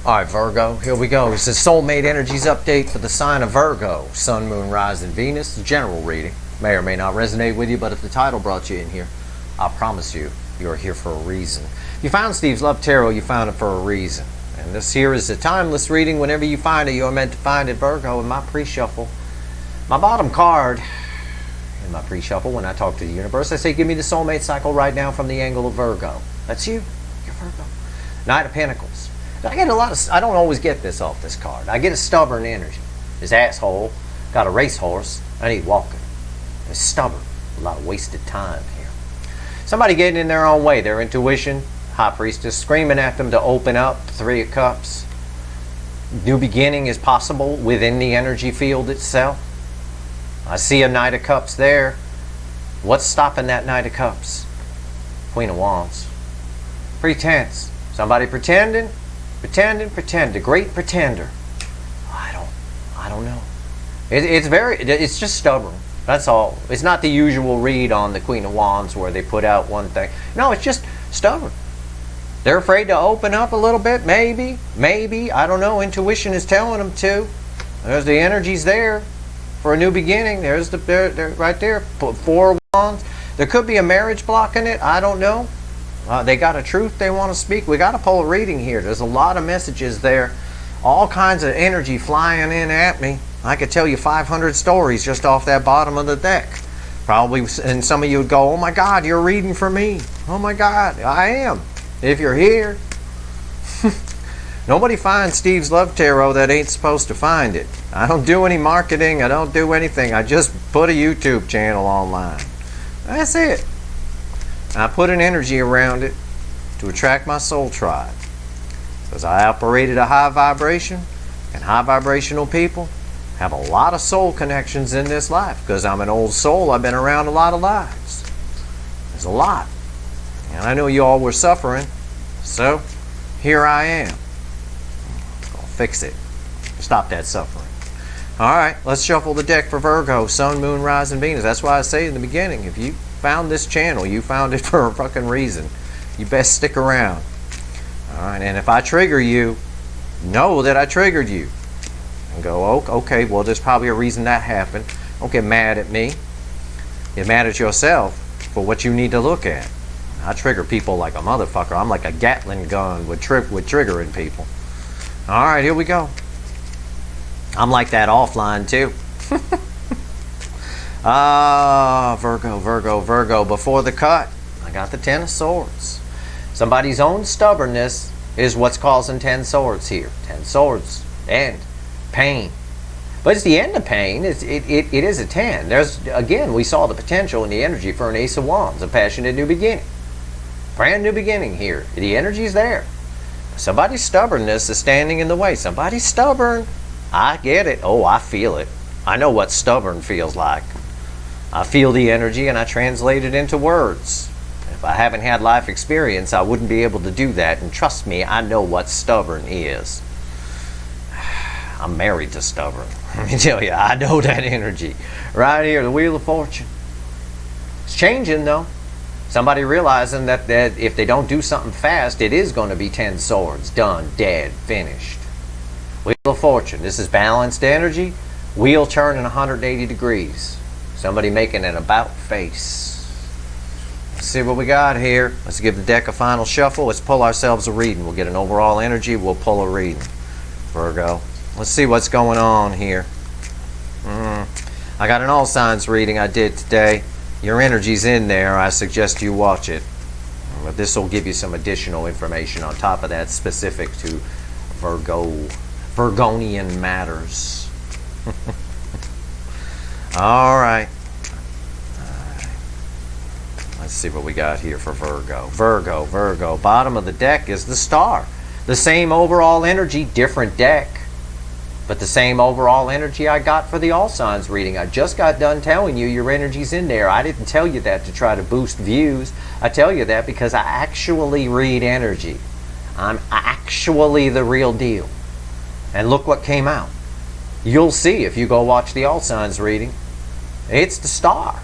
Alright, Virgo, here we go. It's the Soulmate Energies update for the sign of Virgo. Sun, Moon, Rising, Venus. General reading. May or may not resonate with you, but if the title brought you in here, I promise you, you're here for a reason. If you found Steve's Love Tarot, you found it for a reason. And this here is a timeless reading. Whenever you find it, you're meant to find it, Virgo. In my pre-shuffle, my bottom card in my pre-shuffle, when I talk to the universe, I say, give me the soulmate cycle right now from the angle of Virgo. That's you. You're Virgo. Knight of Pentacles. I get a lot of, I don't always get this off this card. I get a stubborn energy. This asshole got a racehorse and he's walking. He's stubborn. A lot of wasted time here. Somebody getting in their own way. Their intuition. High Priestess screaming at them to open up. Three of Cups. New beginning is possible within the energy field itself. I see a Knight of Cups there. What's stopping that Knight of Cups? Queen of Wands. Pretense. Somebody pretending. Pretend, a great pretender. I don't know. It's just stubborn. That's all. It's not the usual read on the Queen of Wands where they put out one thing. No, it's just stubborn. They're afraid to open up a little bit, maybe, I don't know. Intuition is telling them to. There's the energies there for a new beginning. There's they're right there. Four of Wands. There could be a marriage blocking it. I don't know. They got a truth they want to speak. We got to pull a reading here. There's a lot of messages there. All kinds of energy flying in at me. I could tell you 500 stories just off that bottom of the deck. Probably, and some of you would go, oh my God, you're reading for me. Oh my God, I am. If you're here. Nobody finds Steve's Love Tarot that ain't supposed to find it. I don't do any marketing. I don't do anything. I just put a YouTube channel online. That's it. I put an energy around it to attract my soul tribe. Because I operate at a high vibration, and high vibrational people have a lot of soul connections in this life. Because I'm an old soul, I've been around a lot of lives. There's a lot. And I know you all were suffering, so here I am. I'll fix it. Stop that suffering. Alright, let's shuffle the deck for Virgo, Sun, Moon, Rising, Venus. That's why I say in the beginning, if you found this channel, you found it for a fucking reason. You best stick around. Alright, and if I trigger you, know that I triggered you. And go, oh, okay, well there's probably a reason that happened. Don't get mad at me. Get mad at yourself for what you need to look at. I trigger people like a motherfucker. I'm like a Gatling gun with triggering people. Alright, here we go. I'm like that offline too. Virgo. Before the cut, I got the 10 of Swords. Somebody's own stubbornness is what's causing 10 Swords here. 10 Swords. End. Pain. But it's the end of pain. It is a 10. There's, again, we saw the potential in the energy for an Ace of Wands. A passionate new beginning. Brand new beginning here. The energy's there. Somebody's stubbornness is standing in the way. Somebody's stubborn. I get it. Oh, I feel it. I know what stubborn feels like. I feel the energy and I translate it into words. If I haven't had life experience, I wouldn't be able to do that. And trust me, I know what stubborn is. I'm married to stubborn. Let me tell you, I know that energy. Right here, the Wheel of Fortune. It's changing though. Somebody realizing that if they don't do something fast, it is going to be 10 Swords. Done, dead, finished. Wheel of Fortune. This is balanced energy. Wheel turning 180 degrees. Somebody making an about face. Let's see what we got here. Let's give the deck a final shuffle. Let's pull ourselves a reading. We'll get an overall energy. We'll pull a reading. Virgo. Let's see what's going on here. I got an all signs reading I did today. Your energy's in there. I suggest you watch it. But this will give you some additional information on top of that specific to Virgonian matters. All right. Let's see what we got here for Virgo. Virgo. Bottom of the deck is the Star. The same overall energy, different deck. But the same overall energy I got for the all signs reading. I just got done telling you your energy's in there. I didn't tell you that to try to boost views. I tell you that because I actually read energy. I'm actually the real deal. And look what came out. You'll see if you go watch the all signs reading. It's the Star.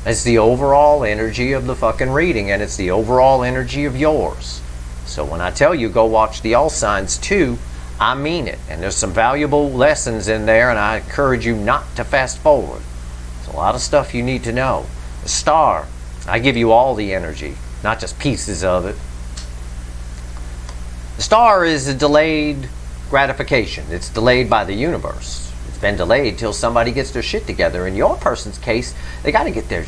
It's the overall energy of the fucking reading, and it's the overall energy of yours. So when I tell you go watch the all signs too, I mean it. And there's some valuable lessons in there, and I encourage you not to fast forward. There's a lot of stuff you need to know. The star, I give you all the energy, not just pieces of it. The star is a delayed gratification. It's delayed by the universe. It's been delayed till somebody gets their shit together. In your person's case, they got to get their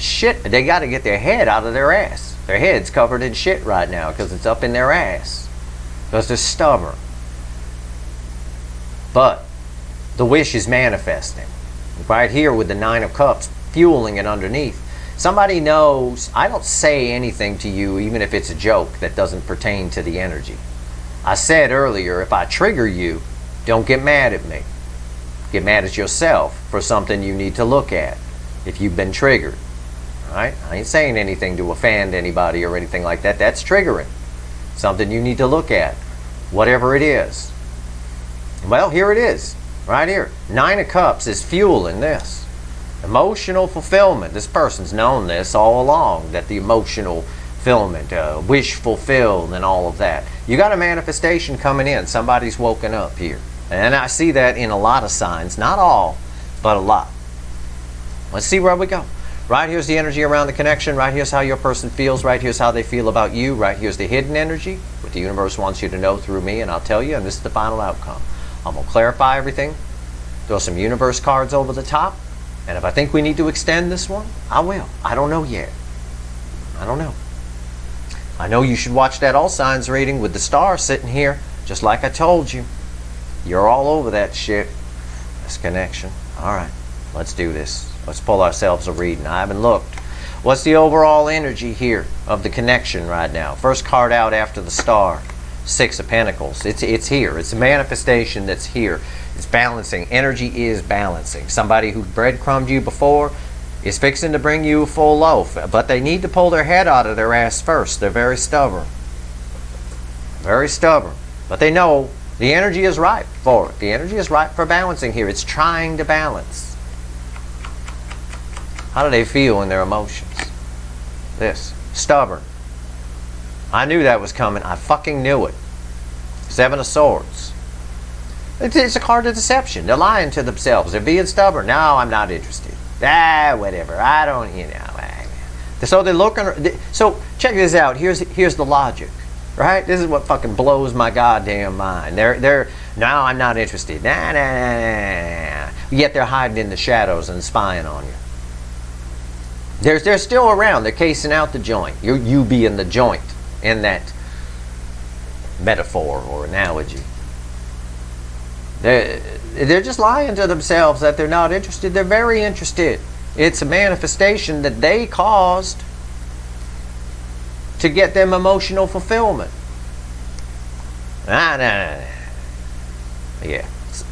head out of their ass. Their head's covered in shit right now because it's up in their ass. Because they're stubborn. But the wish is manifesting. Right here with the Nine of Cups fueling it underneath. Somebody knows, I don't say anything to you, even if it's a joke, that doesn't pertain to the energy. I said earlier, if I trigger you, don't get mad at me. Get mad at yourself for something you need to look at if you've been triggered. All right? I ain't saying anything to offend anybody or anything like that. That's triggering. Something you need to look at, whatever it is. Well, here it is, right here. Nine of Cups is fueling this. Emotional fulfillment. This person's known this all along, that the emotional fulfillment, wish fulfilled and all of that. You got a manifestation coming in. Somebody's woken up here. And I see that in a lot of signs. Not all, but a lot. Let's see where we go. Right here's the energy around the connection. Right here's how your person feels. Right here's how they feel about you. Right here's the hidden energy, what the universe wants you to know through me, and I'll tell you, and this is the final outcome. I'm going to clarify everything, throw some universe cards over the top, and if I think we need to extend this one, I will. I don't know yet. I don't know. I know you should watch that all signs reading with the star sitting here, just like I told you. You're all over that shit. This connection. All right, let's do this. Let's pull ourselves a reading. I haven't looked. What's the overall energy here of the connection right now? First card out after the star. Six of Pentacles. It's here. It's a manifestation that's here. It's balancing. Energy is balancing. Somebody who breadcrumbed you before is fixing to bring you a full loaf. But they need to pull their head out of their ass first. They're very stubborn. Very stubborn. But they know the energy is ripe for it. The energy is ripe for balancing here. It's trying to balance. How do they feel in their emotions? This. Stubborn. I knew that was coming. I fucking knew it. Seven of Swords. It's a card of deception. They're lying to themselves. They're being stubborn. No, I'm not interested. Whatever. I don't, So they're looking. So check this out. Here's the logic, right? This is what fucking blows my goddamn mind. They're no, I'm not interested. Nah. Yet they're hiding in the shadows and spying on you. They're still around. They're casing out the joint. You being the joint in that metaphor or analogy. They're just lying to themselves that they're not interested. They're very interested. It's a manifestation that they caused to get them emotional fulfillment. Yeah,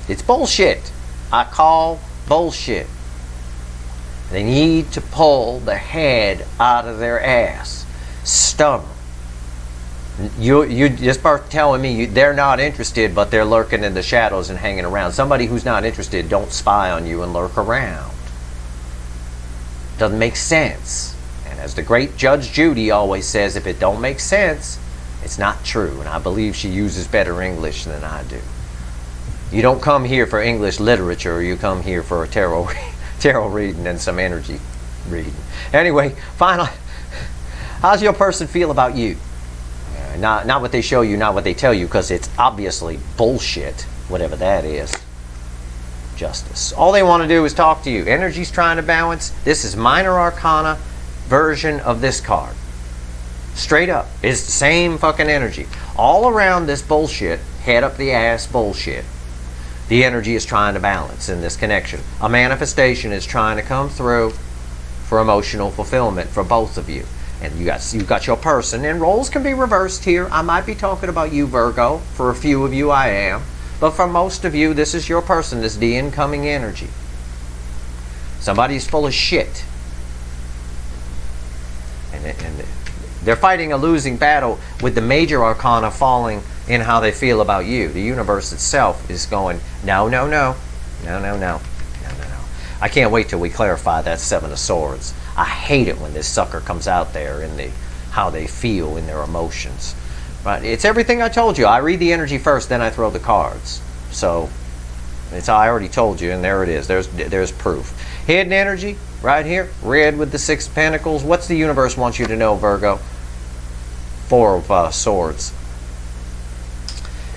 it's bullshit. I call bullshit. They need to pull the head out of their ass. Stubborn. You just start telling me they're not interested, but they're lurking in the shadows and hanging around. Somebody who's not interested don't spy on you and lurk around. Doesn't make sense. And as the great Judge Judy always says, if it don't make sense, it's not true. And I believe she uses better English than I do. You don't come here for English literature. You come here for a tarot reading and some energy reading. Anyway, finally, how's your person feel about you? Not what they show you, not what they tell you, because it's obviously bullshit, whatever that is. Justice. All they want to do is talk to you. Energy's trying to balance. This is minor arcana version of this card. Straight up. It's the same fucking energy. All around this bullshit, head up the ass bullshit, the energy is trying to balance in this connection. A manifestation is trying to come through for emotional fulfillment for both of you. And you got your person, and roles can be reversed here. I might be talking about you, Virgo. For a few of you, I am. But for most of you, this is your person. This is the incoming energy. Somebody's full of shit. And they're fighting a losing battle with the major arcana falling in how they feel about you. The universe itself is going, no. I can't wait till we clarify that Seven of Swords. I hate it when this sucker comes out there in how they feel in their emotions. Right? It's everything I told you. I read the energy first, then I throw the cards. So I already told you, and there it is. There's proof. Hidden energy right here, red with the Six of Pentacles. What's the universe wants you to know, Virgo? Four of Swords.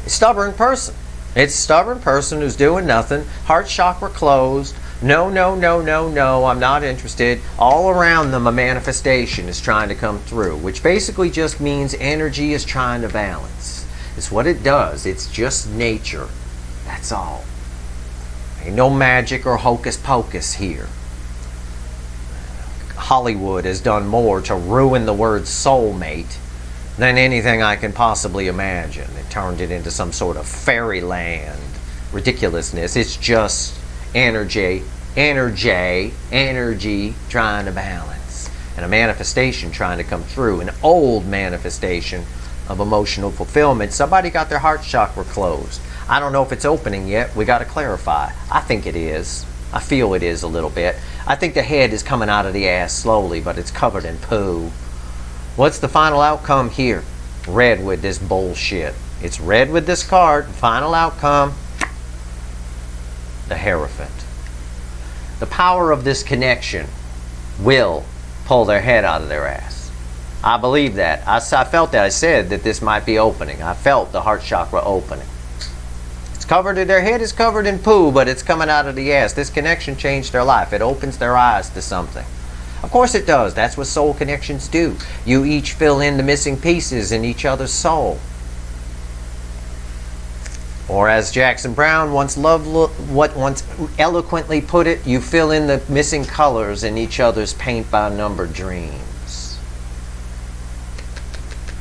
A stubborn person. It's a stubborn person who's doing nothing. Heart chakra closed. No, no, no, no, no, I'm not interested. All around them, a manifestation is trying to come through, which basically just means energy is trying to balance. It's what it does. It's just nature. That's all. Ain't no magic or hocus pocus here. Hollywood has done more to ruin the word soulmate than anything I can possibly imagine. It turned it into some sort of fairyland ridiculousness. It's just energy trying to balance. And a manifestation trying to come through. An old manifestation of emotional fulfillment. Somebody got their heart chakra closed. I don't know if it's opening yet. We got to clarify. I think it is. I feel it is a little bit. I think the head is coming out of the ass slowly, but it's covered in poo. What's the final outcome here? Red with this bullshit. It's red with this card. Final outcome, the Hierophant. The power of this connection will pull their head out of their ass. I believe that. I felt that. I said that this might be opening. I felt the heart chakra opening. It's covered, their head is covered in poo, but it's coming out of the ass. This connection changed their life. It opens their eyes to something. Of course it does. That's what soul connections do. You each fill in the missing pieces in each other's soul. Or as Jackson Brown once eloquently put it, you fill in the missing colors in each other's paint-by-number dreams.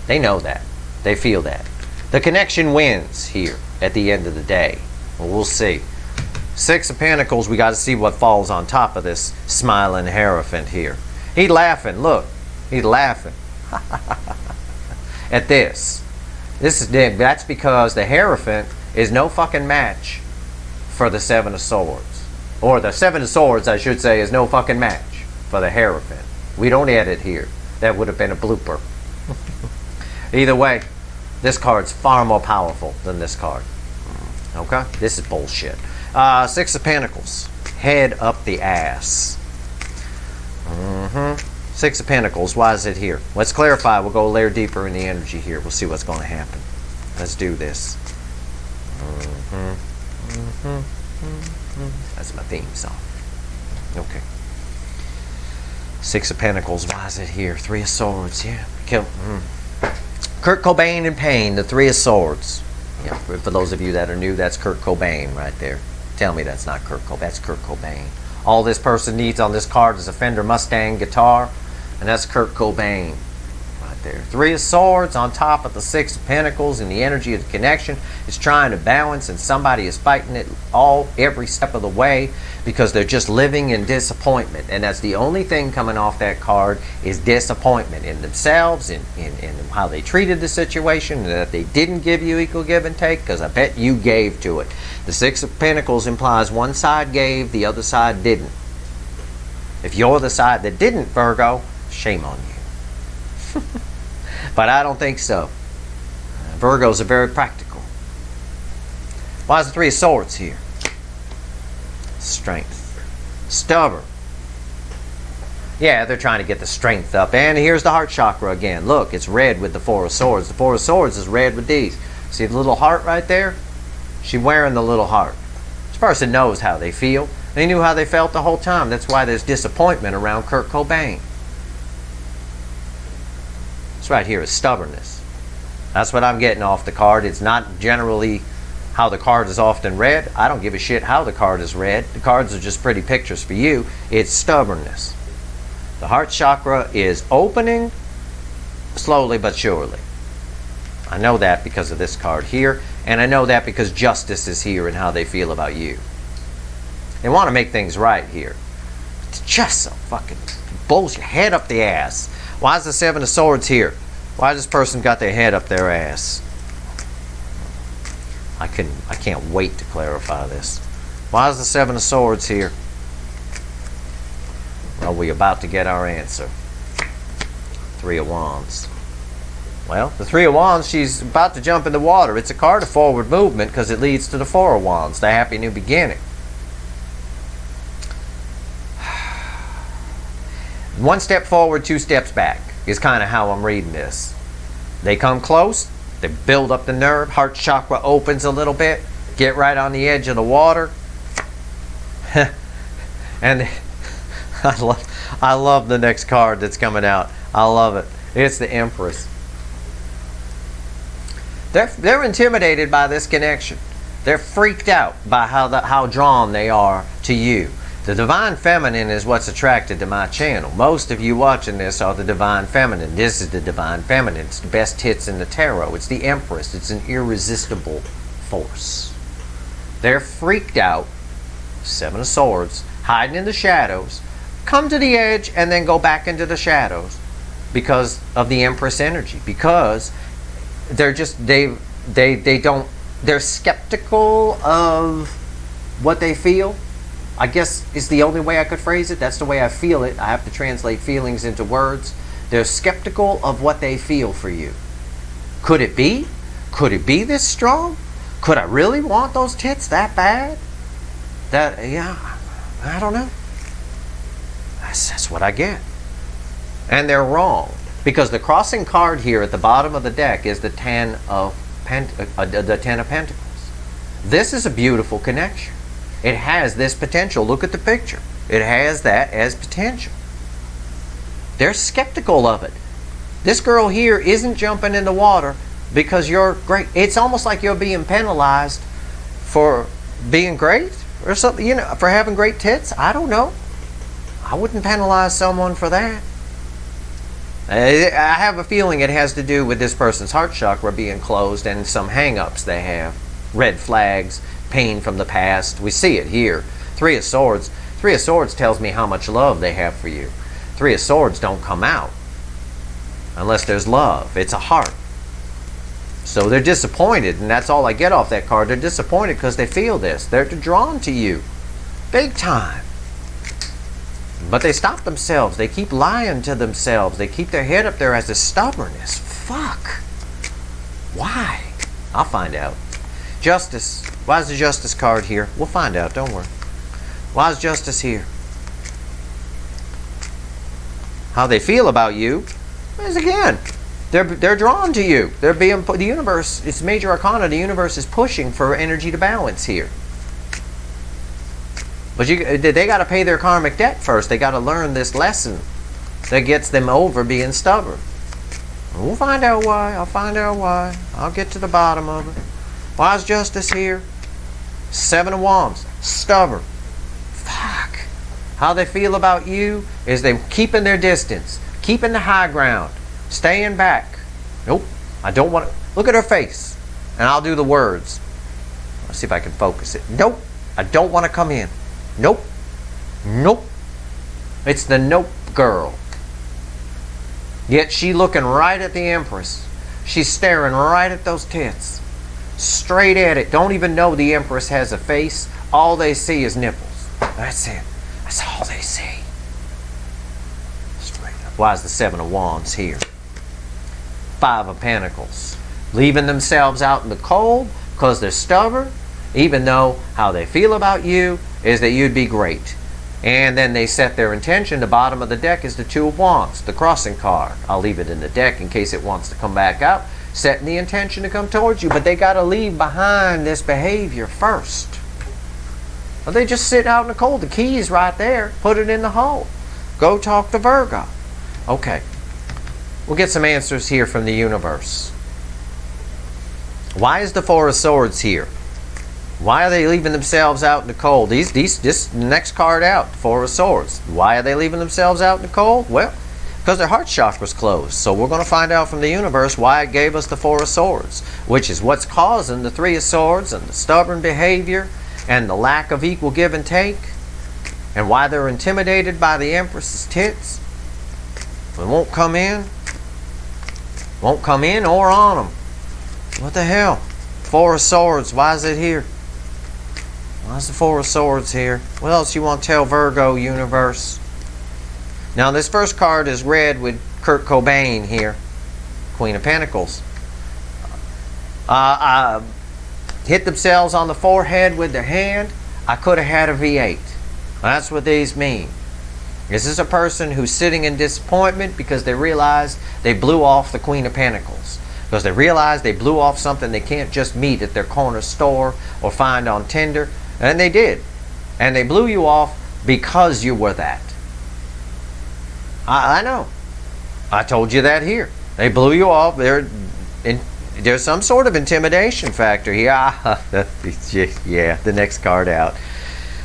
They know that. They feel that. The connection wins here at the end of the day. Well, we'll see. Six of Pentacles, we got to see what falls on top of this smiling Hierophant here. He's laughing. Look, he's laughing at this. That's because the Hierophant is no fucking match for the Seven of Swords. Or the Seven of Swords, I should say, is no fucking match for the Hierophant. We don't edit here. That would have been a blooper. Either way, this card's far more powerful than this card. Okay? This is bullshit. Six of Pentacles. Head up the ass. Six of Pentacles. Why is it here? Let's clarify. We'll go a layer deeper in the energy here. We'll see what's going to happen. Let's do this. That's my theme song. Okay. Six of Pentacles. Why is it here? Three of Swords. Yeah. Kurt Cobain in pain. The Three of Swords. Yeah. For those of you that are new, that's Kurt Cobain right there. Tell me that's not Kurt Cobain. That's Kurt Cobain. All this person needs on this card is a Fender Mustang guitar, and that's Kurt Cobain right there. Three of Swords on top of the Six of Pentacles, and the energy of the connection is trying to balance, and somebody is fighting it every step of the way because they're just living in disappointment. And that's the only thing coming off that card is disappointment in themselves, in how they treated the situation, and that they didn't give you equal give and take, because I bet you gave to it. The Six of Pentacles implies one side gave, the other side didn't. If you're the side that didn't, Virgo, shame on you. But I don't think so. Virgos are very practical. Why is the Three of Swords here? Strength. Stubborn. Yeah, they're trying to get the strength up. And here's the heart chakra again. Look, it's red with the Four of Swords. The Four of Swords is red with these. See the little heart right there? She's wearing the little heart. This person knows how they feel. They knew how they felt the whole time. That's why there's disappointment around Kurt Cobain. This right here is stubbornness. That's what I'm getting off the card. It's not generally how the card is often read. I don't give a shit how the card is read. The cards are just pretty pictures for you. It's stubbornness. The heart chakra is opening slowly but surely. I know that because of this card here, and I know that because justice is here and how they feel about you. They want to make things right here. It's just so fucking bullshit. Head up the ass. Why is the Seven of Swords here? Why has this person got their head up their ass? I can't wait to clarify this. Why is the Seven of Swords here? Well, we're about to get our answer. Three of Wands. Well, the Three of Wands, she's about to jump in the water. It's a card of forward movement because it leads to the Four of Wands, the happy new beginning. One step forward, two steps back is kind of how I'm reading this. They come close, they build up the nerve, heart chakra opens a little bit, get right on the edge of the water. And I love the next card that's coming out. I love it. It's the Empress. They're intimidated by this connection. They're freaked out by how drawn they are to you. The Divine Feminine is what's attracted to my channel. Most of you watching this are the Divine Feminine. This is the Divine Feminine. It's the best hits in the tarot. It's the Empress. It's an irresistible force. They're freaked out. Seven of Swords. Hiding in the shadows. Come to the edge and then go back into the shadows. Because of the Empress energy. Because they're just, they're skeptical of what they feel. I guess is the only way I could phrase it. That's the way I feel it. I have to translate feelings into words. They're skeptical of what they feel for you. Could it be? Could it be this strong? Could I really want those tits that bad? Yeah, I don't know. That's what I get. And they're wrong. Because the crossing card here at the bottom of the deck is the Ten of Pentacles. This is a beautiful connection. It has this potential. Look at the picture. It has that as potential. They're skeptical of it. This girl here isn't jumping in the water because you're great. It's almost like you're being penalized for being great or something, you know, for having great tits. I don't know. I wouldn't penalize someone for that. I have a feeling it has to do with this person's heart chakra being closed and some hang-ups they have. Red flags, pain from the past. We see it here. Three of Swords. Three of Swords tells me how much love they have for you. Three of Swords don't come out unless there's love. It's a heart. So they're disappointed, and that's all I get off that card. They're disappointed because they feel this. They're drawn to you. Big time. But they stop themselves. They keep lying to themselves. They keep their head up there as a stubbornness. Fuck. Why? I'll find out. Justice. Why is the Justice card here? We'll find out. Don't worry. Why is Justice here? How they feel about you is, again, they're drawn to you. They're being, the universe, it's major arcana. The universe is pushing for energy to balance here. But they got to pay their karmic debt first. They got to learn this lesson that gets them over being stubborn. We'll find out why. I'll find out why. I'll get to the bottom of it. Why is Justice here? Seven of Wands. Stubborn. Fuck. How they feel about you is they're keeping their distance. Keeping the high ground. Staying back. Nope. I don't want to. Look at her face. And I'll do the words. Let's see if I can focus it. Nope. I don't want to come in. Nope. Nope. It's the nope girl. Yet she looking right at the Empress. She's staring right at those tits. Straight at it. Don't even know the Empress has a face. All they see is nipples. That's it. That's all they see. Straight up. Why is the Seven of Wands here? Five of Pentacles. Leaving themselves out in the cold because they're stubborn, even though how they feel about you is that you'd be great. And then they set their intention. The bottom of the deck is the Two of Wands, the crossing card. I'll leave it in the deck in case it wants to come back out. Setting the intention to come towards you, but they got to leave behind this behavior first. Or they just sit out in the cold. The key's right there. Put it in the hole. Go talk to Virgo. Okay. We'll get some answers here from the universe. Why is the Four of Swords here? Why are they leaving themselves out in the cold? This next card out, Four of Swords. Why are they leaving themselves out in the cold? Well, because their heart chakra's closed. So we're going to find out from the universe why it gave us the Four of Swords, which is what's causing the Three of Swords and the stubborn behavior and the lack of equal give and take, and why they're intimidated by the Empress's tits. It won't come in. Won't come in or on them. What the hell? Four of Swords. Why is it here? Why is the Four of Swords here? What else you want to tell Virgo universe? Now this first card is red with Kurt Cobain here. Queen of Pentacles. Hit themselves on the forehead with their hand. I could have had a V8. That's what these mean. This is a person who's sitting in disappointment because they realize they blew off the Queen of Pentacles. Because they realize they blew off something they can't just meet at their corner store or find on Tinder. And they did. And they blew you off because you were that. I know. I told you that here. They blew you off. There's some sort of intimidation factor here. Yeah, the next card out.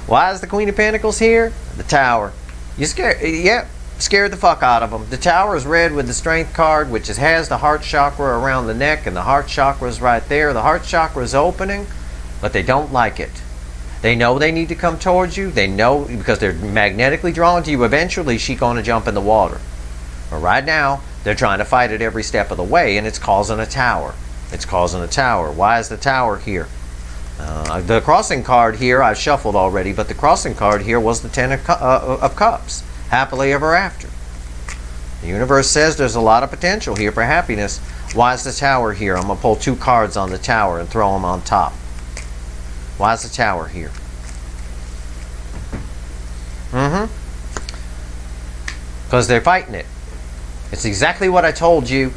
Why is the Queen of Pentacles here? The Tower. You scared? Yep, scared the fuck out of them. The Tower is red with the Strength card, which has the heart chakra around the neck, and the heart chakra is right there. The heart chakra is opening, but they don't like it. They know they need to come towards you. They know because they're magnetically drawn to you. Eventually, she's going to jump in the water. But right now, they're trying to fight it every step of the way, and it's causing a tower. It's causing a tower. Why is the Tower here? The crossing card here I've shuffled already, but the crossing card here was the Ten of Cups. Happily ever after. The universe says there's a lot of potential here for happiness. Why is the Tower here? I'm going to pull 2 cards on the Tower and throw them on top. Why is the Tower here? Because they're fighting it. It's exactly what I told you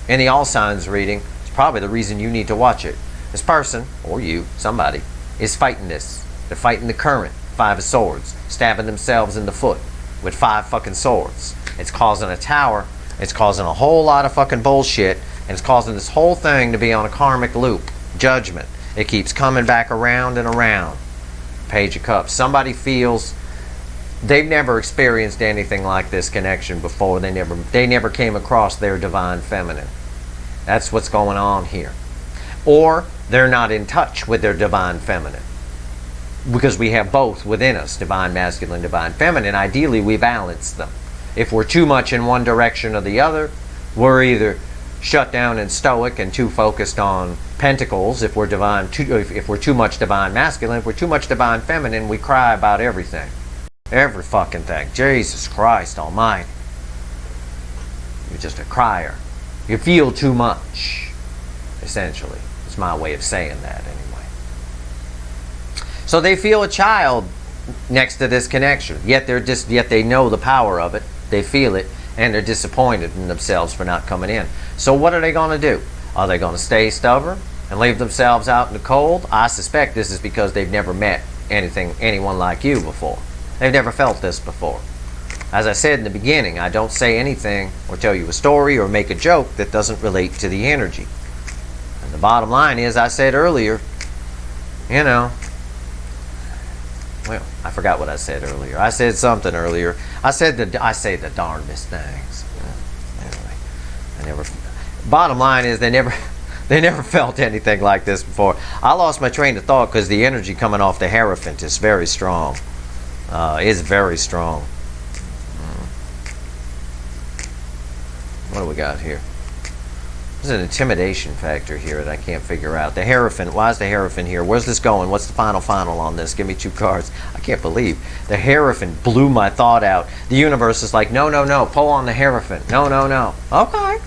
in the All Signs reading. It's probably the reason you need to watch it. This person, or you, somebody, is fighting this. They're fighting the current, 5 of Swords, stabbing themselves in the foot with 5 fucking swords. It's causing a tower. It's causing a whole lot of fucking bullshit, and it's causing this whole thing to be on a karmic loop. Judgment. It keeps coming back around and around. Page of Cups. Somebody feels they've never experienced anything like this connection before. They never came across their divine feminine. That's what's going on here. Or they're not in touch with their divine feminine. Because we have both within us, divine masculine, divine feminine. Ideally, we balance them. If we're too much in one direction or the other, we're either shut down and stoic and too focused on pentacles. If we're too much divine masculine, if we're too much divine feminine, we cry about everything. Every fucking thing. Jesus Christ Almighty. You're just a crier. You feel too much, essentially. It's my way of saying that anyway. So they feel a child next to this connection. Yet they know the power of it. They feel it, and they're disappointed in themselves for not coming in. So what are they going to do? Are they going to stay stubborn and leave themselves out in the cold? I suspect this is because they've never met anyone like you before. They've never felt this before. As I said in the beginning, I don't say anything or tell you a story or make a joke that doesn't relate to the energy. And the bottom line is, I said earlier, well, I forgot what I said earlier. I said something earlier. I say the darndest things. Anyway, bottom line is they never felt anything like this before. I lost my train of thought because the energy coming off the Hierophant is very strong. It's very strong. What do we got here? There's an intimidation factor here that I can't figure out. The Hierophant. Why is the Hierophant here? Where's this going? What's the final on this? Give me 2 cards. I can't believe the Hierophant blew my thought out. The universe is like, no. Pull on the Hierophant. No. Okay.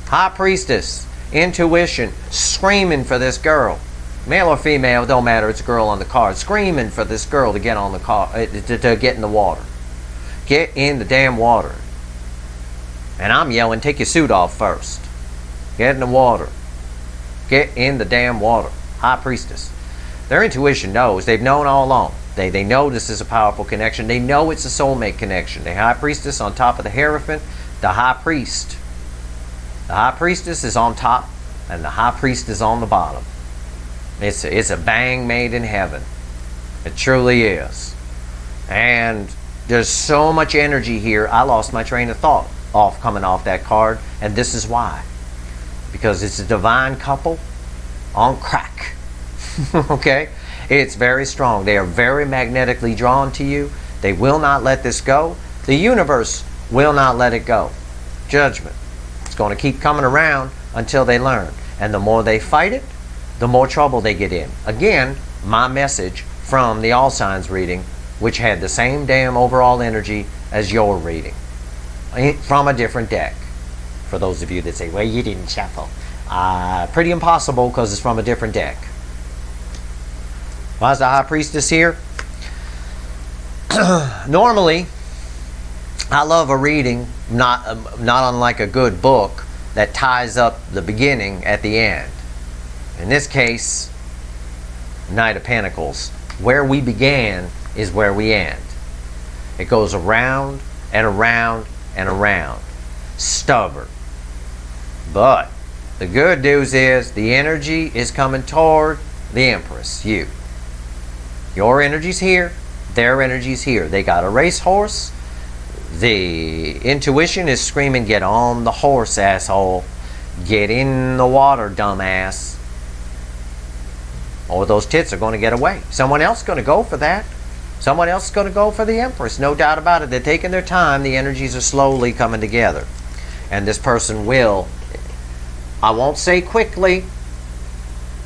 High Priestess. Intuition. Screaming for this girl. Male or female, don't matter. It's a girl on the card. Screaming for this girl to get on the car, to get in the water. Get in the damn water. And I'm yelling, take your suit off first. Get in the water. Get in the damn water. High Priestess. Their intuition knows. They've known all along. They know this is a powerful connection. They know it's a soulmate connection. The High Priestess on top of the Hierophant. The High Priest. The High Priestess is on top, and the High Priest is on the bottom. It's a bang made in heaven. It truly is. And there's so much energy here. I lost my train of thought coming off that card, and this is why. Because it's a divine couple on crack. Okay? It's very strong. They are very magnetically drawn to you. They will not let this go. The universe will not let it go. Judgment. It's going to keep coming around until they learn. And the more they fight it, the more trouble they get in. Again, my message from the All Signs reading, which had the same damn overall energy as your reading, from a different deck. For those of you that say, well, you didn't shuffle. Pretty impossible because it's from a different deck. Why is the High Priestess here? Normally, I love a reading, not unlike a good book, that ties up the beginning at the end. In this case, Knight of Pentacles. Where we began is where we end. It goes around and around and around. Stubborn. But the good news is the energy is coming toward the Empress, you. Your energy's here, their energy's here. They got a racehorse. The intuition is screaming, get on the horse, asshole. Get in the water, dumbass. Or those tits are going to get away. Someone else is going to go for that. Someone else is going to go for the Empress. No doubt about it. They're taking their time. The energies are slowly coming together. And this person will, I won't say quickly,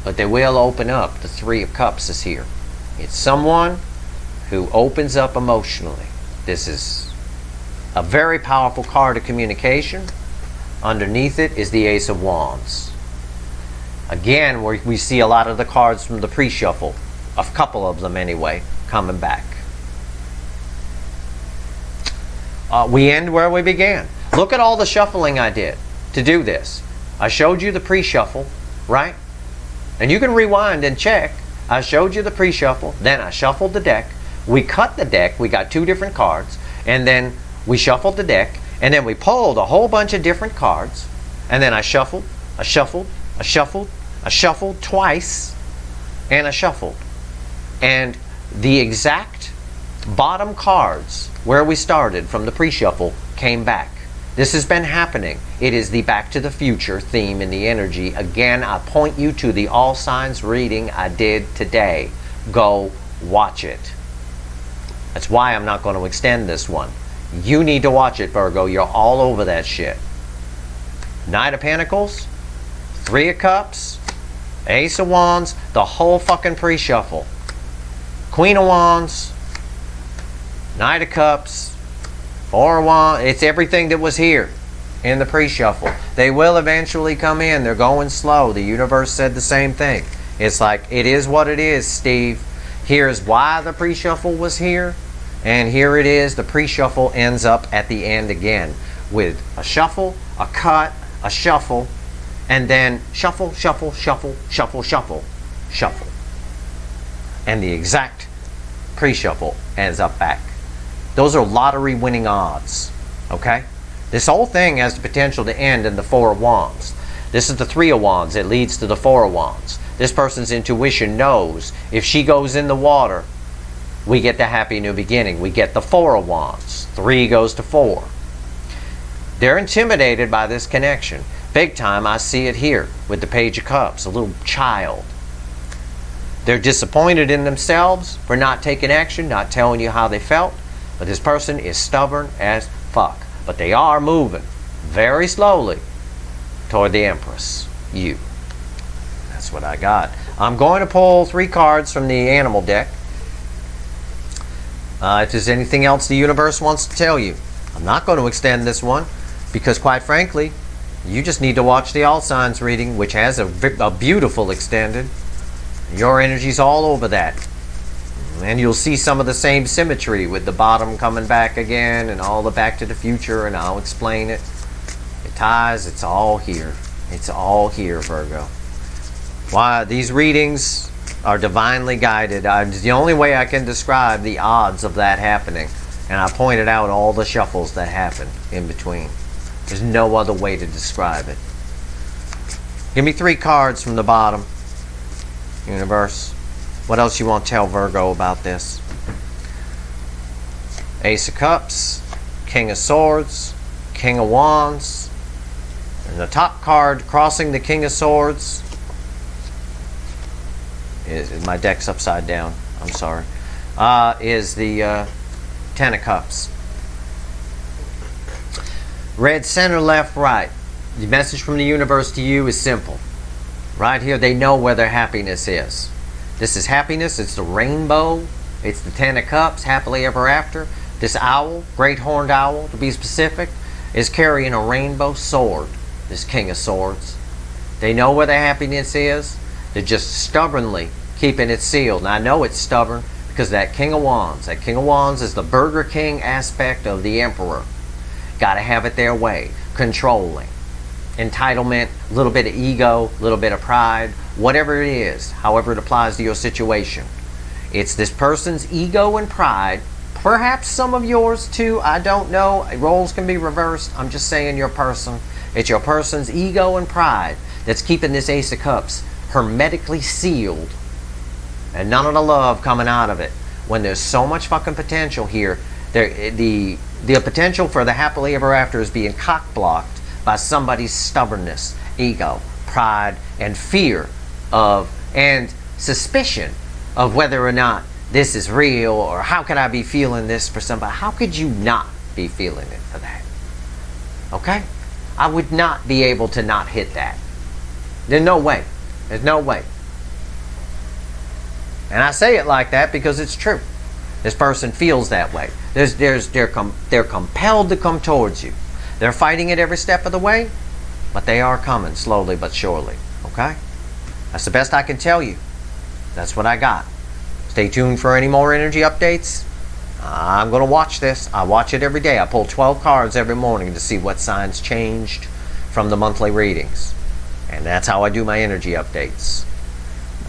but they will open up. The Three of Cups is here. It's someone who opens up emotionally. This is a very powerful card of communication. Underneath it is the Ace of Wands. Again, we see a lot of the cards from the pre-shuffle, a couple of them anyway, coming back. We end where we began. Look at all the shuffling I did to do this. I showed you the pre-shuffle, right? And you can rewind and check. I showed you the pre-shuffle, then I shuffled the deck. We cut the deck, we got two different cards, and then we shuffled the deck, and then we pulled a whole bunch of different cards, and then I shuffled twice, and I shuffled. And the exact bottom cards where we started from the pre-shuffle came back. This has been happening. It is the Back to the Future theme in the energy. Again, I point you to the All Signs reading I did today. Go watch it. That's why I'm not going to extend this one. You need to watch it, Virgo. You're all over that shit. Knight of Pentacles, Three of Cups, Ace of Wands, the whole fucking pre-shuffle. Queen of Wands, Knight of Cups, Four of Wands. It's everything that was here in the pre-shuffle. They will eventually come in. They're going slow. The universe said the same thing. It's like, it is what it is, Steve. Here's why the pre-shuffle was here. And here it is. The pre-shuffle ends up at the end again with a shuffle, a cut, a shuffle, and then shuffle, shuffle, shuffle, shuffle, shuffle, shuffle. And the exact pre-shuffle ends up back. Those are lottery winning odds. Okay? This whole thing has the potential to end in the Four of Wands. This is the Three of Wands. It leads to the Four of Wands. This person's intuition knows if she goes in the water, we get the happy new beginning. We get the Four of Wands. Three goes to four. They're intimidated by this connection. Big time, I see it here with the Page of Cups, a little child. They're disappointed in themselves for not taking action, not telling you how they felt. But this person is stubborn as fuck. But they are moving very slowly toward the Empress, you. That's what I got. I'm going to pull 3 cards from the animal deck. If there's anything else the universe wants to tell you. I'm not going to extend this one because, quite frankly, you just need to watch the All Signs reading, which has a beautiful extended. Your energy's all over that. And you'll see some of the same symmetry with the bottom coming back again and all the Back to the Future, and I'll explain it. It ties, it's all here. It's all here, Virgo. Why these readings are divinely guided. It's the only way I can describe the odds of that happening. And I pointed out all the shuffles that happen in between. There's no other way to describe it. Give me 3 cards from the bottom, universe. What else you want to tell Virgo about this? Ace of Cups, King of Swords, King of Wands, and the top card crossing the King of Swords is, my deck's upside down, I'm sorry, is the Ten of Cups. Red center, left, right. The message from the universe to you is simple. Right here, they know where their happiness is. This is happiness. It's the rainbow. It's the Ten of Cups, happily ever after. This owl, great horned owl to be specific, is carrying a rainbow sword. this King of Swords. They know where their happiness is. They're just stubbornly keeping it sealed. And I know it's stubborn because that King of Wands is the Burger King aspect of the Emperor. Got to have it their way. Controlling. Entitlement, a little bit of ego, a little bit of pride, whatever it is, however it applies to your situation. It's this person's ego and pride, perhaps some of yours too, I don't know. Roles can be reversed. I'm just saying your person. It's your person's ego and pride that's keeping this Ace of Cups hermetically sealed. And none of the love coming out of it. When there's so much fucking potential here, the potential for the happily ever after is being cock-blocked by somebody's stubbornness, ego, pride, and fear of, and suspicion of whether or not this is real, or how could I be feeling this for somebody? How could you not be feeling it for that? Okay? I would not be able to not hit that. There's no way. There's no way. And I say it like that because it's true. This person feels that way. They're compelled to come towards you. They're fighting it every step of the way, but they are coming slowly but surely. Okay? That's the best I can tell you. That's what I got. Stay tuned for any more energy updates. I'm going to watch this. I watch it every day. I pull 12 cards every morning to see what signs changed from the monthly readings. And that's how I do my energy updates.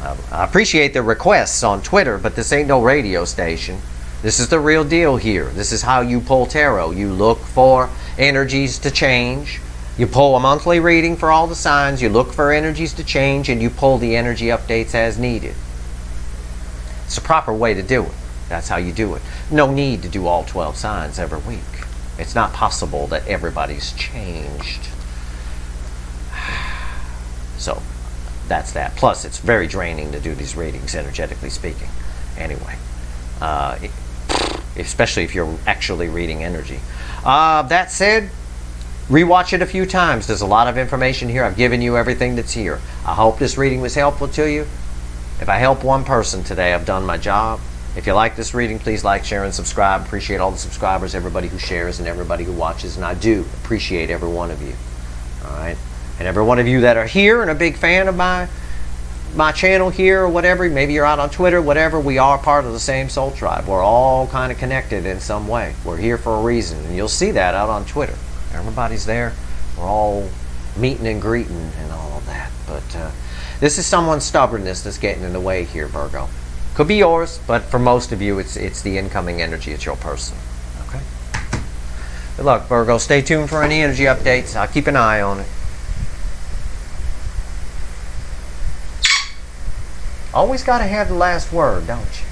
I appreciate the requests on Twitter, but this ain't no radio station. This is the real deal here. This is how you pull tarot. You look for energies to change. You pull a monthly reading for all the signs. You look for energies to change, and you pull the energy updates as needed. It's the proper way to do it. That's how you do it. No need to do all 12 signs every week. It's not possible that everybody's changed. So, that's that. Plus, it's very draining to do these readings, energetically speaking. Anyway. Especially if you're actually reading energy. That said, rewatch it a few times. There's a lot of information here. I've given you everything that's here. I hope this reading was helpful to you. If I help one person today, I've done my job. If you like this reading, please like, share, and subscribe. Appreciate all the subscribers, everybody who shares, and everybody who watches. And I do appreciate every one of you. All right? And every one of you that are here and a big fan of my channel here or whatever, maybe you're out on Twitter, whatever, we are part of the same soul tribe. We're all kind of connected in some way. We're here for a reason, and you'll see that out on Twitter. Everybody's there. We're all meeting and greeting and all of that. But this is someone's stubbornness that's getting in the way here, Virgo. Could be yours, but for most of you, it's the incoming energy. It's your person. Okay? Good luck, Virgo. Stay tuned for any energy updates. I'll keep an eye on it. Always got to have the last word, don't you?